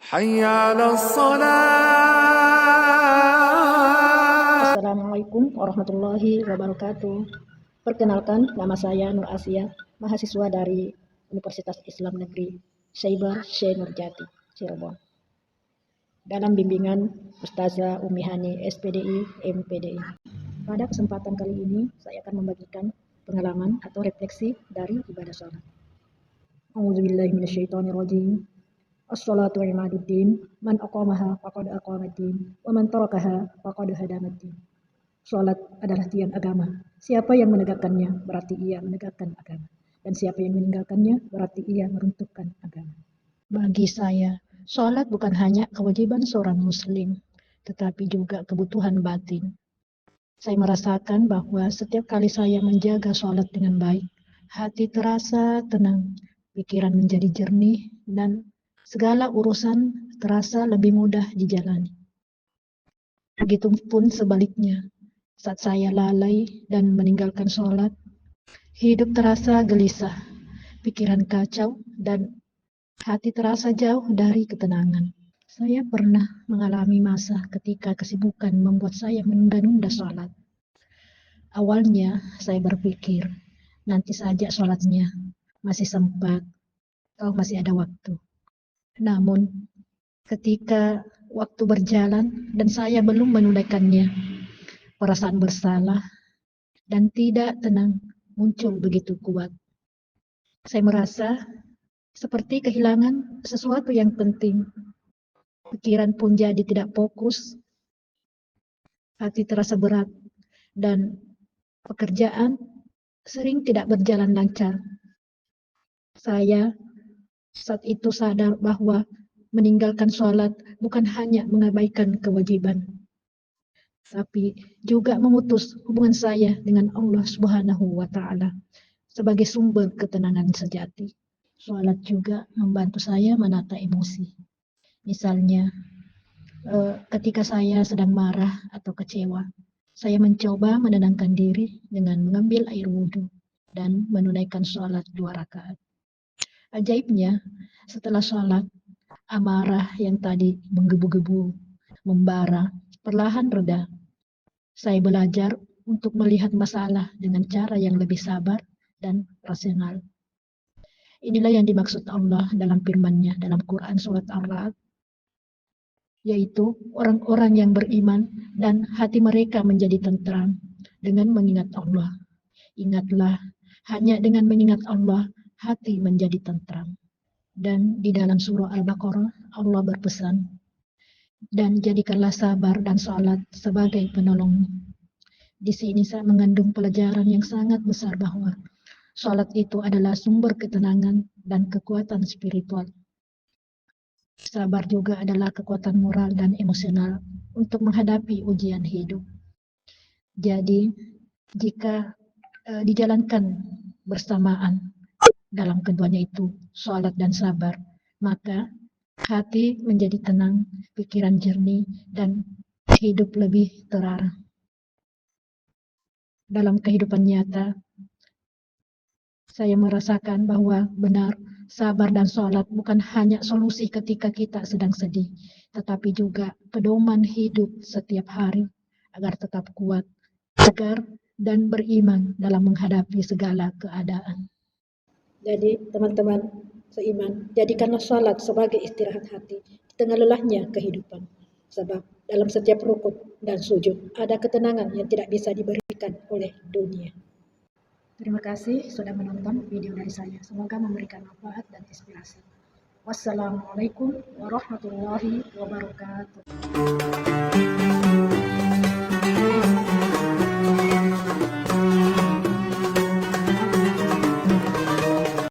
حي على الصلاة. Assalamualaikum warahmatullahi wabarakatuh. Perkenalkan, nama saya Nur Asia, mahasiswa dari Universitas Islam Negeri Syaibar Syekh Nurjati, Cirebon. Dalam bimbingan Ustazah Umi Hani, SPDI, MPDI. Pada kesempatan kali ini, saya akan membagikan pengalaman atau refleksi dari ibadah sholat. A'udzubillahi minasyaitonirrajim. As-sholatu imaduddin, man aqamaha faqad aqamaddin, wa man tarakaha faqad hadamaddin. Sholat adalah tiang agama. Siapa yang menegakkannya berarti ia menegakkan agama. Dan siapa yang meninggalkannya berarti ia meruntuhkan agama. Bagi saya, sholat bukan hanya kewajiban seorang muslim, tetapi juga kebutuhan batin. Saya merasakan bahwa setiap kali saya menjaga sholat dengan baik, hati terasa tenang, pikiran menjadi jernih, dan segala urusan terasa lebih mudah dijalani. Begitupun sebaliknya, saat saya lalai dan meninggalkan sholat, hidup terasa gelisah, pikiran kacau, dan hati terasa jauh dari ketenangan. Saya pernah mengalami masa ketika kesibukan membuat saya menunda-nunda sholat. Awalnya saya berpikir, nanti saja sholatnya, masih sempat, masih ada waktu. Namun, ketika waktu berjalan dan saya belum menunaikannya, perasaan bersalah dan tidak tenang muncul begitu kuat. Saya merasa seperti kehilangan sesuatu yang penting. Pikiran pun jadi tidak fokus, hati terasa berat, dan pekerjaan sering tidak berjalan lancar. Saya saat itu sadar bahwa meninggalkan sholat bukan hanya mengabaikan kewajiban, tapi juga memutus hubungan saya dengan Allah Subhanahu wa Ta'ala sebagai sumber ketenangan sejati. Sholat juga membantu saya menata emosi. Misalnya, ketika saya sedang marah atau kecewa, saya mencoba menenangkan diri dengan mengambil air wudhu dan menunaikan sholat 2 rakaat. Ajaibnya, setelah sholat, amarah yang tadi menggebu-gebu, membara, perlahan reda. Saya belajar untuk melihat masalah dengan cara yang lebih sabar dan rasional. Inilah yang dimaksud Allah dalam firman-Nya dalam Quran surat Ar-Ra'd, yaitu orang-orang yang beriman dan hati mereka menjadi tentram dengan mengingat Allah. Ingatlah, hanya dengan mengingat Allah, hati menjadi tentram. Dan di dalam surah Al-Baqarah, Allah berpesan, dan jadikanlah sabar dan sholat sebagai penolongmu. Di sini saya mengandung pelajaran yang sangat besar bahwa sholat itu adalah sumber ketenangan dan kekuatan spiritual. Sabar juga adalah kekuatan moral dan emosional untuk menghadapi ujian hidup. Jadi, jika dijalankan bersamaan dalam keduanya itu, sholat dan sabar, maka hati menjadi tenang, pikiran jernih, dan hidup lebih terarah. Dalam kehidupan nyata, saya merasakan bahwa benar, sabar dan sholat bukan hanya solusi ketika kita sedang sedih, tetapi juga pedoman hidup setiap hari agar tetap kuat, tegar, dan beriman dalam menghadapi segala keadaan. Jadi teman-teman seiman, jadikanlah sholat sebagai istirahat hati di tengah lelahnya kehidupan. Sebab dalam setiap rukuk dan sujud ada ketenangan yang tidak bisa diberikan oleh dunia. Terima kasih sudah menonton video dari saya. Semoga memberikan manfaat dan inspirasi. Wassalamualaikum warahmatullahi wabarakatuh.